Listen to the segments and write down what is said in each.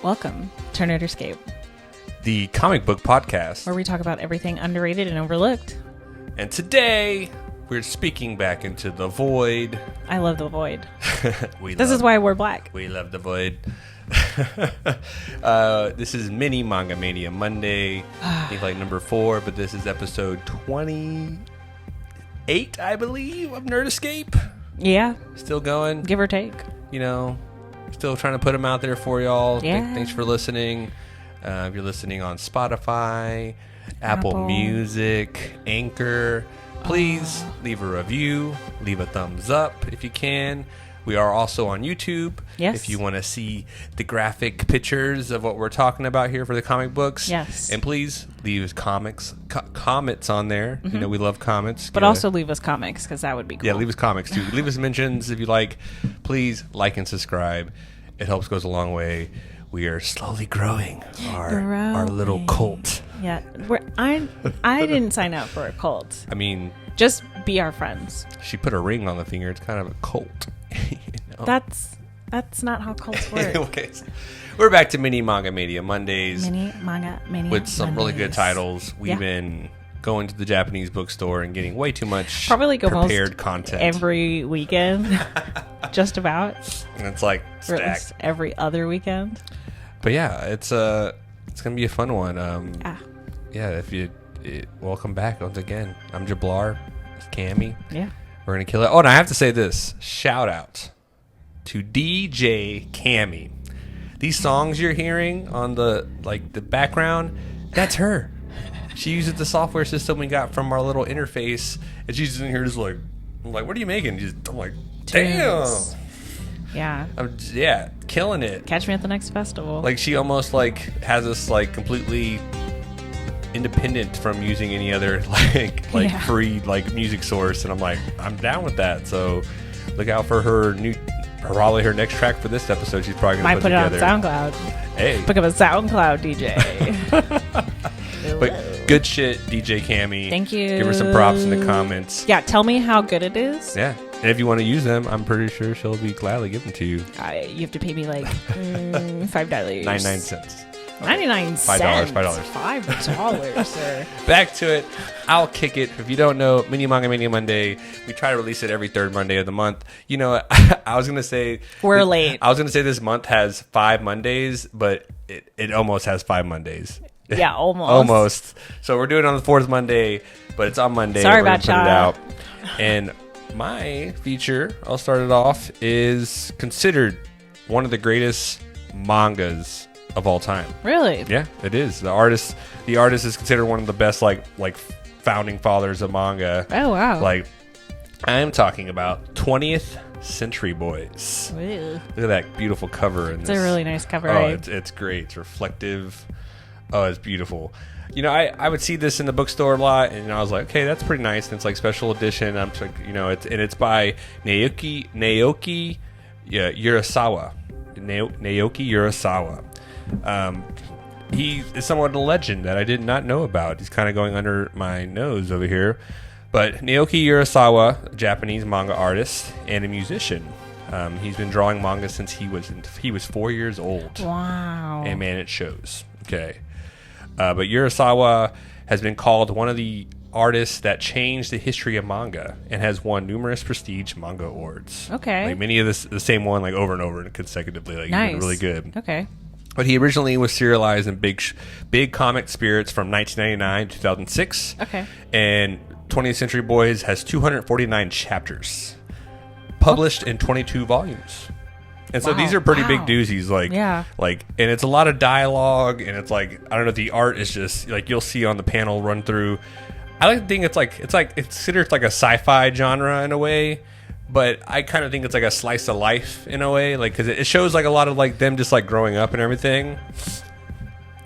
Welcome to Nerderscape, the comic book podcast, where we talk about everything underrated and overlooked. And today, we're speaking back into the void. I love the void. This is why we're black. We love the void. This is MiniMangaManiaMonday. I think like number 4, but this is episode 28, I believe, of Nerderscape. Yeah. Still going. Give or take. You know, still trying to put them out there for y'all. Yeah. Thanks for listening. If you're listening on Spotify, Apple Music, Anchor, please leave a review, leave a thumbs up if you can. We are also on YouTube. Yes. If you want to see the graphic pictures of what we're talking about here for the comic books. Yes. And please leave us comments on there. Mm-hmm. You know, we love comments. But also leave us comics, because that would be cool. Yeah, leave us comics too. Leave us mentions if you like. Please like and subscribe. It helps, goes a long way. We are slowly growing our little cult. Yeah. I didn't sign up for a cult. I mean, just be our friends. She put a ring on the finger. It's kind of a cult. You know? That's not how cults work. Anyways, we're back to Mini Manga Mania Mondays. Mini Manga Mania with some Mondays. really good titles. We've been going to the Japanese bookstore and getting way too much prepared content every weekend. Just about. And it's like stacked every other weekend. But yeah, it's gonna be a fun one. Yeah, welcome back once again. I'm Jublar. It's Cami. Yeah. We're gonna kill it. Oh, and I have to say this. Shout out to DJ Cami. These songs you're hearing on the background, that's her. She uses the software system we got from our little interface, and she's in here just like, I'm like, what are you making? I'm like, damn. Yeah. Yeah, killing it. Catch me at the next festival. Like, she almost has us completely independent from using any other free music source, and I'm like, I'm down with that. So look out for her next track for this episode. She's probably gonna put it together on SoundCloud. Hey, become a SoundCloud DJ. But good shit, DJ Cami. Thank you. Give her some props in the comments. Yeah, tell me how good it is. Yeah, and if you want to use them, I'm pretty sure she'll be gladly giving them to you. You have to pay me $5. 99 cents. 99 cents. $5, sir. Back to it. I'll kick it. If you don't know, Mini Manga Mania Monday, we try to release it every third Monday of the month. You know, I was going to say... We're late. I was going to say this month has 5 Mondays, but it almost has 5 Mondays. Yeah, almost. Almost. So we're doing it on the 4th Monday, but it's on Monday. Sorry we're about gonna put it y'all. out. And my feature, I'll start it off, is considered one of the greatest mangas of all time. Really? Yeah, it is. The artist is considered one of the best like founding fathers of manga. Oh wow. I am talking about 20th Century Boys. Ooh. Look at that beautiful cover. It's a really nice cover. Oh, it's great. It's reflective. Oh, it's beautiful. You know, I would see this in the bookstore a lot, and I was like, okay, that's pretty nice. And it's special edition. I'm like, it's by Naoki Urasawa. Naoki Urasawa. He is somewhat a legend that I did not know about. He's kind of going under my nose over here. But Naoki Urasawa, a Japanese manga artist and a musician. He's been drawing manga since he was 4 years old. Wow. And man, it shows. Okay. But Urasawa has been called one of the artists that changed the history of manga and has won numerous prestige manga awards. Okay. Many of the same one over and over consecutively. Nice. He's been really good. Okay. But he originally was serialized in Big Comic Spirits from 1999 to 2006. Okay. And 20th Century Boys has 249 chapters, published in 22 volumes. And so these are pretty big doozies, and it's a lot of dialogue, and it's I don't know, the art is just you'll see on the panel run through. I like to think it's considered a sci-fi genre in a way, but I kind of think it's a slice of life in a way, because it shows a lot of them just growing up and everything.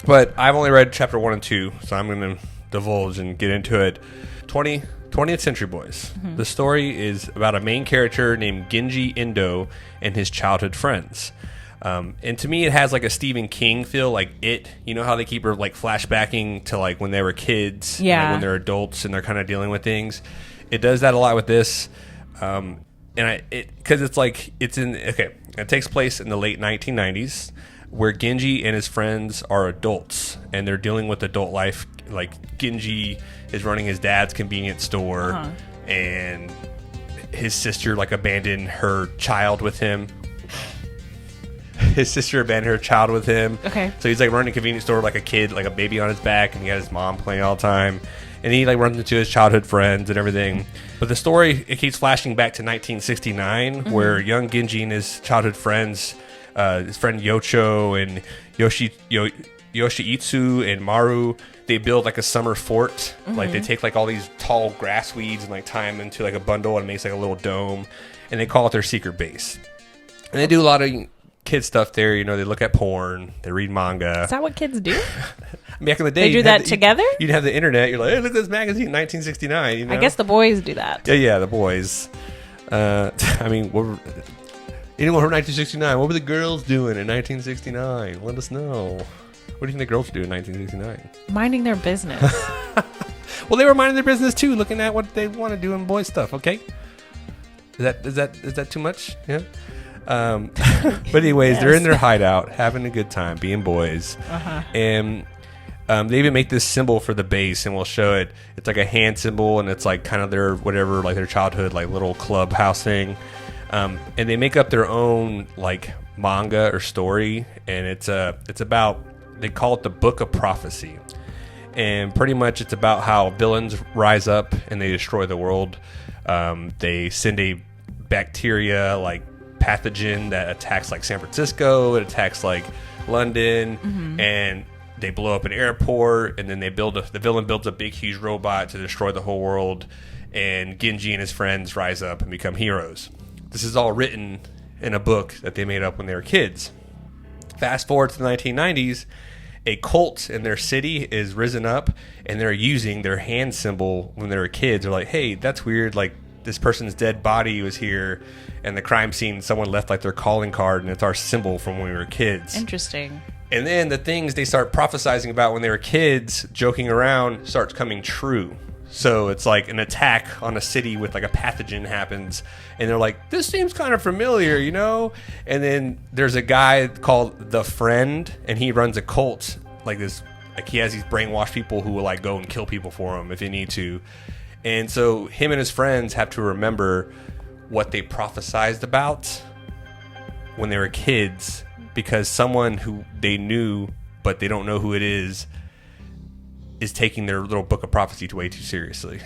But I've only read chapter 1 and 2, so I'm going to divulge and get into it. 20th Century Boys. Mm-hmm. The story is about a main character named Genji Endo and his childhood friends. And to me, it has a Stephen King feel, It. You know how they keep her flashbacking to when they were kids, yeah, when they're adults and they're kind of dealing with things. It does that a lot with this. because it takes place in the late 1990s, where Genji and his friends are adults and they're dealing with adult life. Like Genji is running his dad's convenience store, and his sister like abandoned her child with him. Okay. So he's like running a convenience store like a kid, like a baby on his back, and he had his mom playing all the time. And he like runs into his childhood friends and everything. But the story, it keeps flashing back to 1969, where young Genji and his childhood friends, his friend Yocho and Yoshiitsu and Maru, they build like a summer fort. Like they take like all these tall grass weeds and like tie them into like a bundle and makes like a little dome. And they call it their secret base. And they do a lot of kid stuff there. You know, they look at porn, they read manga. Is that what kids do? Back in the day, they do that together? You'd have the internet. You're like, hey, look at this magazine, 1969. You know? I guess the boys do that. Yeah, the boys. I mean, anyone from 1969, what were the girls doing in 1969? Let us know. What do you think the girls do in 1969? Minding their business. Well, they were minding their business too, looking at what they want to do in boy stuff. Okay, is that too much? Yeah. But anyways, yes. They're in their hideout, having a good time, being boys, and they even make this symbol for the base, and we'll show it. It's like a hand symbol, and it's like kind of their whatever, like their childhood, like little clubhouse thing. And they make up their own like manga or story, and it's about, they call it the Book of Prophecy, and pretty much it's about how villains rise up and they destroy the world. They send a bacteria like pathogen that attacks like San Francisco, it attacks like London, and they blow up an airport, and then the villain builds a big huge robot to destroy the whole world, and Genji and his friends rise up and become heroes. This is all written in a book that they made up when they were kids. Fast forward to the 1990s, a cult in their city is risen up, and they're using their hand symbol when they were kids. They're like, hey, that's weird, like this person's dead body was here, and the crime scene, someone left like their calling card, and it's our symbol from when we were kids. Interesting. And then the things they start prophesizing about when they were kids, joking around, starts coming true. So it's like an attack on a city with like a pathogen happens, and they're like, this seems kind of familiar, you know? And then there's a guy called The Friend, and he runs a cult like this. Like he has these brainwashed people who will like go and kill people for him if they need to. And so him and his friends have to remember what they prophesized about when they were kids, because someone who they knew but they don't know who it is taking their little book of prophecy way too seriously.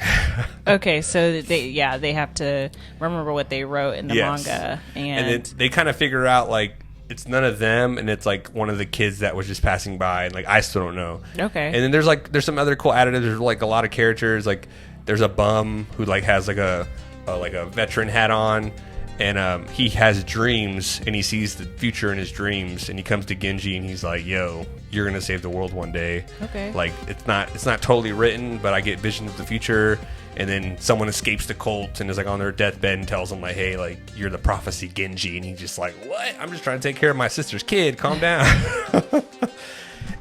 Okay, so they have to remember what they wrote in the manga, and then they kind of figure out like it's none of them, and it's like one of the kids that was just passing by, and like I still don't know. Okay, and then there's some other cool additives. There's like a lot of characters. Like there's a bum who like has like a veteran hat on. And he has dreams, and he sees the future in his dreams, and he comes to Genji, and he's like, yo, you're gonna save the world one day. Okay. Like it's not totally written, but I get visions of the future. And then someone escapes the cult and is like on their deathbed and tells him like, hey, like you're the prophecy Genji, and he's just like, what? I'm just trying to take care of my sister's kid, calm down.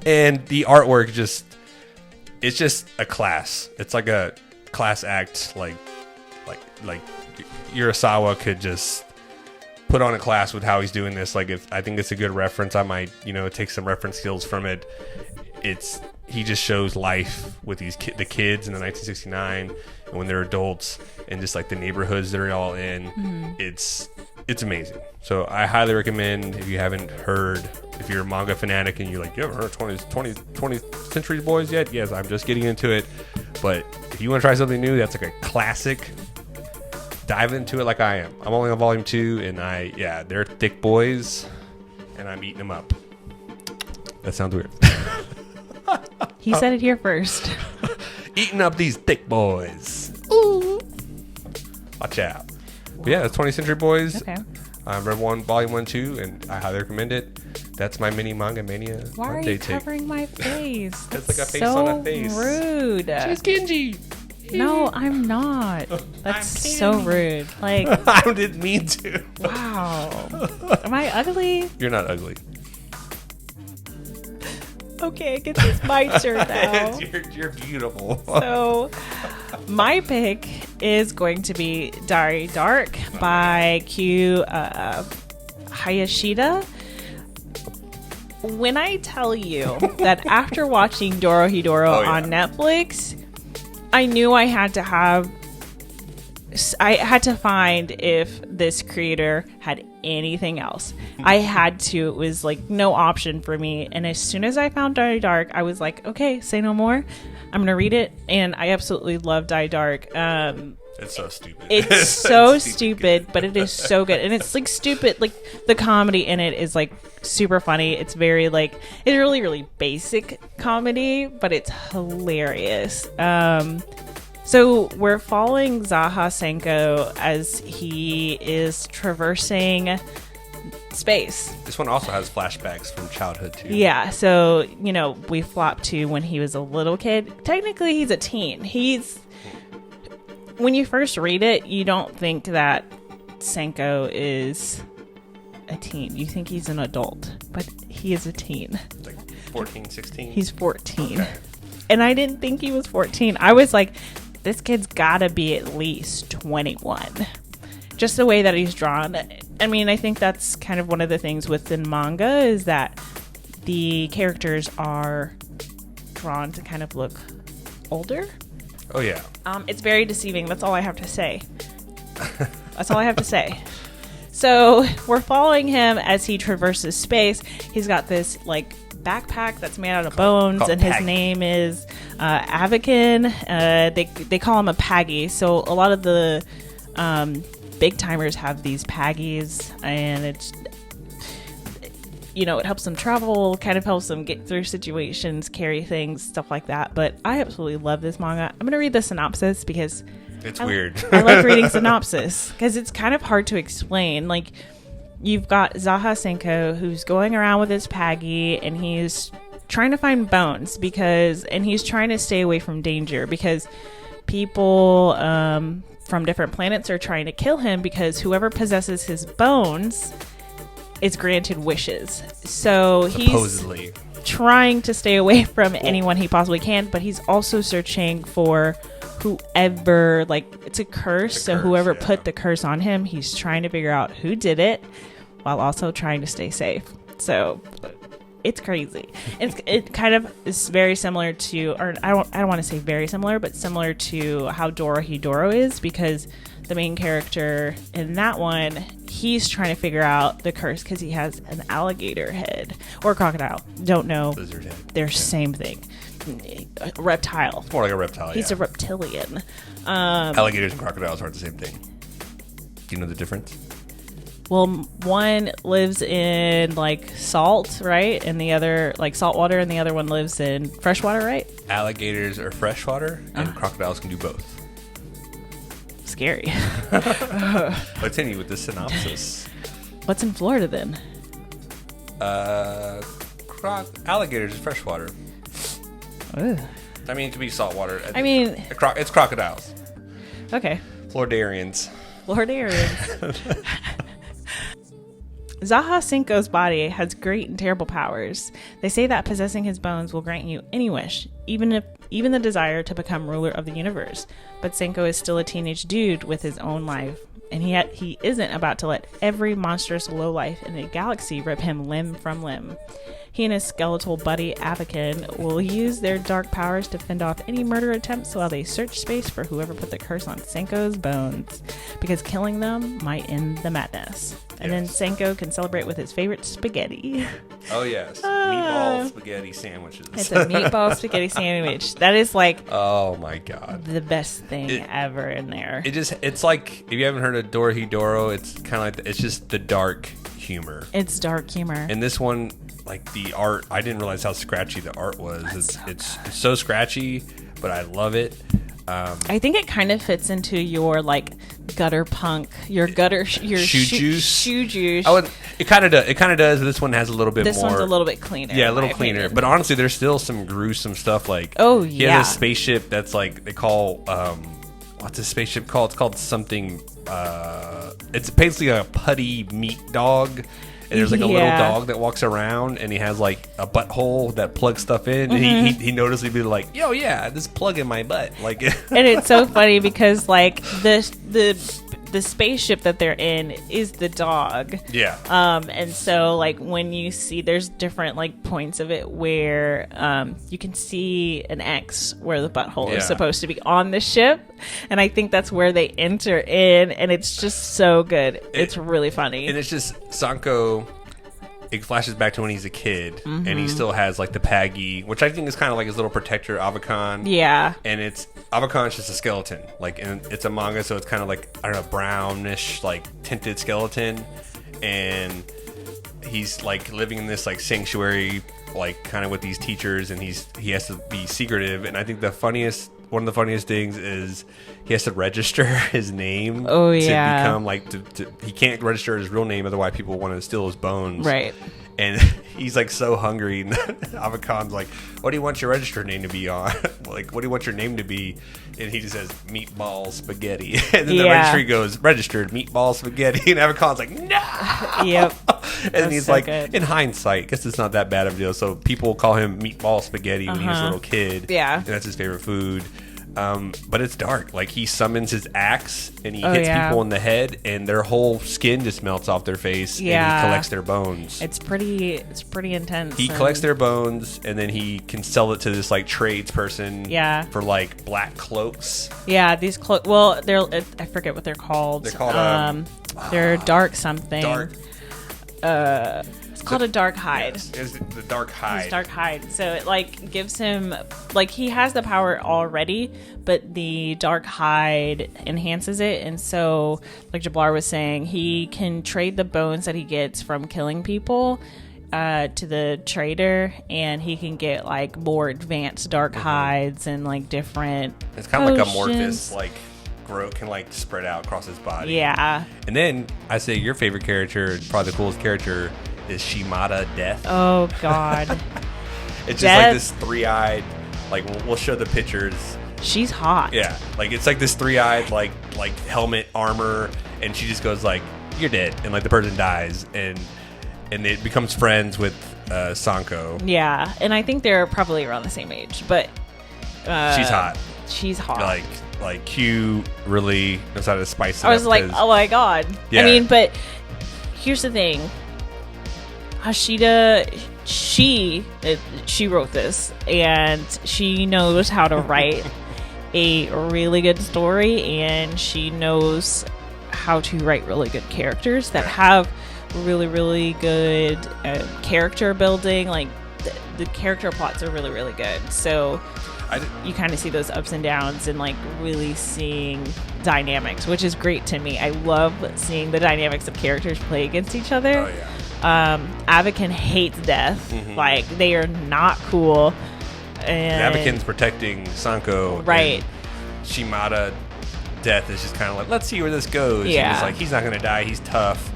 And the artwork it's just a class. It's like a class act, like Urasawa could just put on a class with how he's doing this. Like, if I think it's a good reference, I might, take some reference skills from it. He just shows life with the kids in the 1969 and when they're adults, and just like the neighborhoods they're all in. Mm-hmm. It's amazing. So I highly recommend, if you haven't heard, if you're a manga fanatic and you're like, you haven't heard 20th Century Boys yet? Yes, I'm just getting into it. But if you want to try something new, that's like a classic. Dive into it like I am. I'm only on volume 2, and they're thick boys, and I'm eating them up. That sounds weird. He said it here first. Eating up these thick boys. Ooh. Watch out. But yeah, that's 20th Century Boys. Okay. Read volume 1, 2, and I highly recommend it. That's my mini manga mania. Why are you covering my face? It's like a face on a face. Rude. She's Genji. No, I'm not. That's so rude. Like, I didn't mean to. Wow. Am I ugly? You're not ugly. Okay, I guess it's my turn now. You're beautiful. So, my pick is going to be Dai Dark by Q Hayashida. When I tell you that after watching Dorohedoro on Netflix, I knew I had to find if this creator had anything else. I had to. It was like no option for me. And as soon as I found Dai Dark, I was like, okay, say no more. I'm going to read it. And I absolutely love Dai Dark. It's so stupid. It's so stupid, but it is so good. And it's like stupid. Like the comedy in it is like super funny. It's very like, it's really, really basic comedy, but it's hilarious. So we're following Zaha Sanko as he is traversing space. This one also has flashbacks from childhood too. Yeah, so, you know, we flop to when he was a little kid. Technically, he's a teen. When you first read it, you don't think that Sanko is a teen. You think he's an adult, but he is a teen. Like 14, 16? He's 14. Okay. And I didn't think he was 14. I was like, this kid's gotta be at least 21. Just the way that he's drawn. I mean, I think that's kind of one of the things within manga is that the characters are drawn to kind of look older. Oh, yeah. It's very deceiving. That's all I have to say. That's all I have to say. So we're following him as he traverses space. He's got this like backpack that's made out of bones, and his name is Avakin. They call him a Paggy. So a lot of the big timers have these Paggies, and it's, you know, it helps them travel, kind of helps them get through situations, carry things, stuff like that. But I absolutely love this manga. I'm going to read the synopsis because it's weird. I like reading synopsis because it's kind of hard to explain. Like, you've got Zaha Sanko who's going around with his Paggy, and he's trying to find bones and he's trying to stay away from danger because people from different planets are trying to kill him because whoever possesses his bones is granted wishes. So supposedly he's trying to stay away from anyone he possibly can, but he's also searching for whoever, like, it's a curse. So whoever put the curse on him, he's trying to figure out who did it while also trying to stay safe. So it's crazy. It kind of is very similar to, or I don't want to say very similar, but similar to how Dorohedoro is, because the main character in that one, he's trying to figure out the curse because he has an alligator head or crocodile. Don't know. Lizard head. They're same thing. A reptile. It's more like a reptile. He's a reptilian. Alligators and crocodiles aren't the same thing. Do you know the difference? Well, one lives in like salt, right? And the other like salt water, and the other one lives in freshwater, right? Alligators are freshwater, and crocodiles can do both. Scary. Continue with the synopsis. What's in Florida then? Alligators is freshwater. Ugh. I mean, it could be saltwater. It's crocodiles. Okay. Floridarians. Zaha Sanko's body has great and terrible powers. They say that possessing his bones will grant you any wish, even the desire to become ruler of the universe. But Sanko is still a teenage dude with his own life, and yet he isn't about to let every monstrous lowlife in the galaxy rip him limb from limb. He and his skeletal buddy Avakin will use their dark powers to fend off any murder attempts while they search space for whoever put the curse on Sanko's bones, because killing them might end the madness. And then Sanko can celebrate with his favorite spaghetti. Oh, yes. Meatball spaghetti sandwiches. It's a meatball spaghetti sandwich. That is like, oh my God, the best thing ever in there. It's like, if you haven't heard of Dorohedoro, it's kind of like, it's just the dark humor. It's dark humor. And this one, like the art, I didn't realize how scratchy the art was. It's so scratchy, but I love it. I think it kind of fits into your like gutter punk, your shoe juice. It kind of does. This one has a little bit more. This one's a little bit cleaner. Yeah, a little cleaner. Opinion. But honestly, there's still some gruesome stuff. Like, he has a spaceship that's like they call what's a spaceship called? It's called something. It's basically a putty meat dog. and there's like a little dog that walks around, and he has like a butthole that plugs stuff in, and he noticeably be like, yo, yeah, this plug in my butt, like. And it's so funny because like the spaceship that they're in is the dog. Yeah. And so like when you see, there's different like points of it where you can see an X where the butthole is supposed to be on the ship, and I think that's where they enter in, and it's just so good. It's really funny, and it's just Sanko. It flashes back to when he's a kid, and he still has like the Paggy, which I think is kind of like his little protector, Avacon. Yeah. And Avacon's just a skeleton, like, and it's a manga, so it's kind of like, I don't know, brownish, like tinted skeleton, and he's like living in this like sanctuary, like kind of with these teachers, and he has to be secretive. And I think one of the funniest things is he has to register his name to become like he can't register his real name, otherwise people want to steal his bones, right? And he's like so hungry, and Avacon's like, what do you want your registered name to be on? Like, what do you want your name to be? And he just says meatball spaghetti, and then the registry goes registered meatball spaghetti, and Avacon's like, no. Yep. And then he's so like, good. In hindsight, I guess it's not that bad of a deal. So people call him meatball spaghetti when he was a little kid. Yeah. And that's his favorite food. But it's dark. Like, he summons his axe, and he hits people in the head, and their whole skin just melts off their face, and he collects their bones. It's pretty intense. He collects their bones, and then he can sell it to this like trades person for like black cloaks. Yeah, these cloaks. Well, I forget what they're called. They're called they're dark something. Dark. It's called a dark hide. Yes, it's the dark hide. It's dark hide. So it like gives him, like, he has the power already, but the dark hide enhances it. And so, like Jublar was saying, he can trade the bones that he gets from killing people to the trader, and he can get like more advanced dark hides and like different It's kind of like amorphous, like growth can like spread out across his body. Yeah. And then I say your favorite character, probably the coolest character, is Shimada Death. Oh God. It's just like this three-eyed, like we'll show the pictures. She's hot. Yeah, like it's like this three-eyed like helmet armor, and she just goes like, you're dead, and like the person dies, and it becomes friends with Sanko. Yeah, and I think they're probably around the same age, but she's hot. She's hot. Like Q really knows how to spice it up. I was like, oh my God. Yeah. I mean, but here's the thing. Hayashida, she wrote this, and she knows how to write a really good story, and she knows how to write really good characters that have really, really good character building. Like the character plots are really, really good. So you kind of see those ups and downs and like really seeing dynamics, which is great to me. I love seeing the dynamics of characters play against each other. Oh, yeah. Avakin hates death. Like, they are not cool. And Avakin's protecting Sanko. Right. Shimada Death is just kind of like, let's see where this goes. Yeah. And he's like, he's not going to die. He's tough.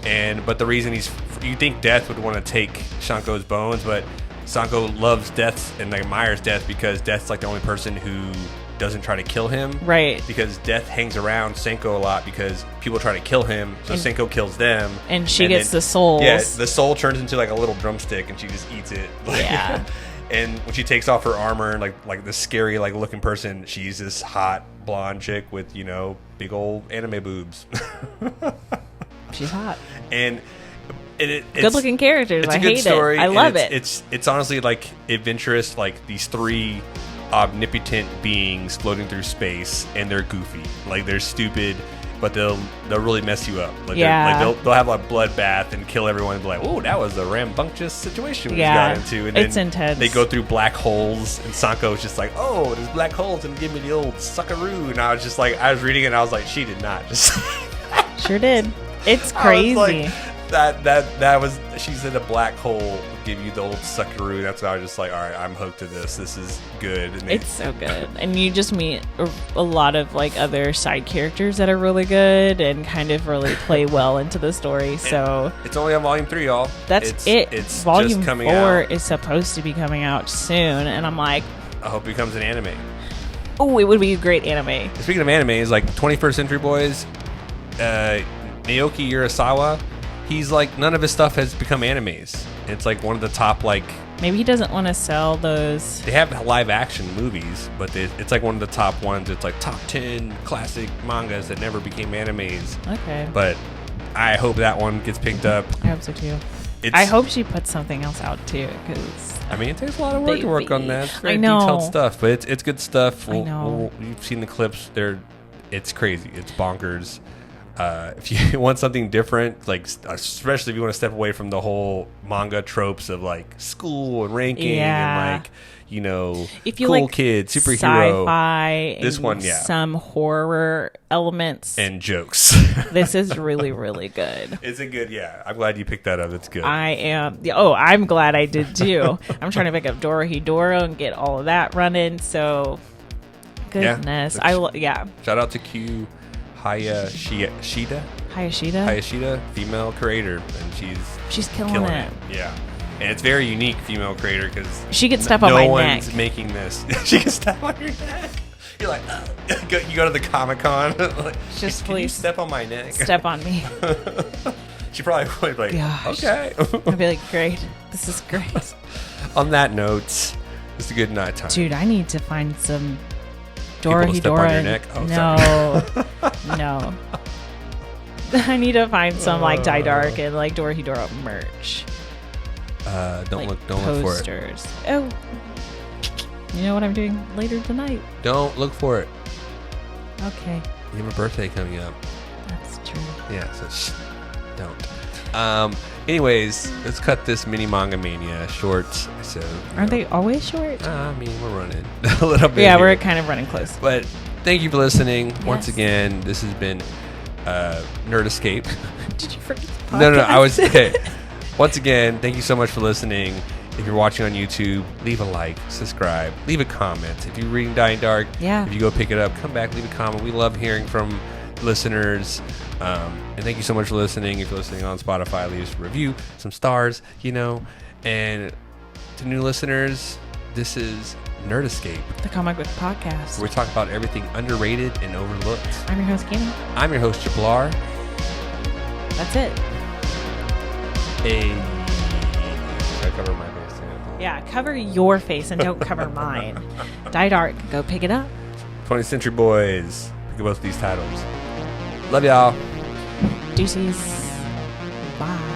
But the reason you think Death would want to take Sanko's bones, but Sanko loves Death and like admires Death because Death's like the only person who doesn't try to kill him. Right. Because Death hangs around Sanko a lot because people try to kill him, so Sanko kills them. And she gets the souls. Yeah, the soul turns into like a little drumstick, and she just eats it. Yeah. And when she takes off her armor, like this scary like looking person, she's this hot blonde chick with, you know, big old anime boobs. She's hot. And it's good looking characters. It's a good story. I love it. It's honestly like adventurous, like these three omnipotent beings floating through space, and they're goofy. Like, they're stupid, but they'll really mess you up. Like, they'll have a bloodbath and kill everyone and be like, oh, that was a rambunctious situation we just got into. And it's then intense. They go through black holes, and Sanko's just like, oh, there's black holes, and give me the old suckaroo. And I was just like, I was reading it, and I was like, she did not just sure did. It's crazy. Like, that was, she said a black hole give you the old suckaroo. That's why I was just like, all right, I'm hooked to this. This is good. And it's so good. And you just meet a lot of like other side characters that are really good and kind of really play well into the story. So it's only on volume 3, y'all. That's it. It's volume just coming 4 out. Is supposed to be coming out soon, and I'm like, I hope it becomes an anime. Oh, it would be a great anime. Speaking of anime, is like 21st Century Boys, Naoki Urasawa. he's like, none of his stuff has become animes. It's like one of the top, like... Maybe he doesn't want to sell those. They have live action movies, but it's like one of the top ones. It's like top 10 classic mangas that never became animes. Okay. But I hope that one gets picked up. I hope so too. I hope she puts something else out too, because I mean, it takes a lot of work to work on that. It's very I know. detailed stuff, but it's good stuff. I know. You've seen the clips. It's crazy. It's bonkers. If you want something different, like especially if you want to step away from the whole manga tropes of like school and ranking and like, you know, if you cool like kid, superhero, sci-fi, this and one, some horror elements and jokes. This is really, really good. It's a good, I'm glad you picked that up. It's good. I am. Oh, I'm glad I did too. I'm trying to pick up Dorohedoro and get all of that running. So, goodness, Shout out to Q Hayashida. Hayashida, female creator, and she's killing it. Yeah. And it's very unique female creator because she can step on my neck. No one's making this. She can step on your neck. You're like, you go to the Comic-Con. Like, just can please you step on my neck. Step on me. She probably would be like, gosh. Okay. I'd be like, great. This is great. On that note, it's a good night time. Dude, I need to find some Dorohedoro. Oh, no. I need to find some like Dai Dark and like Dorohedoro merch. Don't like look for it. Oh, you know what I'm doing later tonight? Don't look for it. Okay. You have a birthday coming up. That's true. Yeah, so don't. Anyways, let's cut this Mini Manga Mania short. So aren't they always short? I mean, we're running a little bit. Yeah, here. we're kind of running close. But thank you for listening. Yes. Once again, this has been Nerd Escape. Did you forget the podcast? No, I was okay. Once again, thank you so much for listening. If you're watching on YouTube, leave a like, subscribe, leave a comment. If you're reading Dai Dark, if you go pick it up, come back, leave a comment. We love hearing from listeners. And thank you so much for listening. If you're listening on Spotify, leave us a review, some stars, you know. And to new listeners, this is Nerd Escape, the comic book podcast, where we talk about everything underrated and overlooked. I'm your host, Cami. I'm your host, Jublar. That's it. Should I cover my face? Yeah, cover your face and don't cover mine. Dai Dark, go pick it up. 20th Century Boys. Pick up both these titles. Love y'all. Deuces. Bye.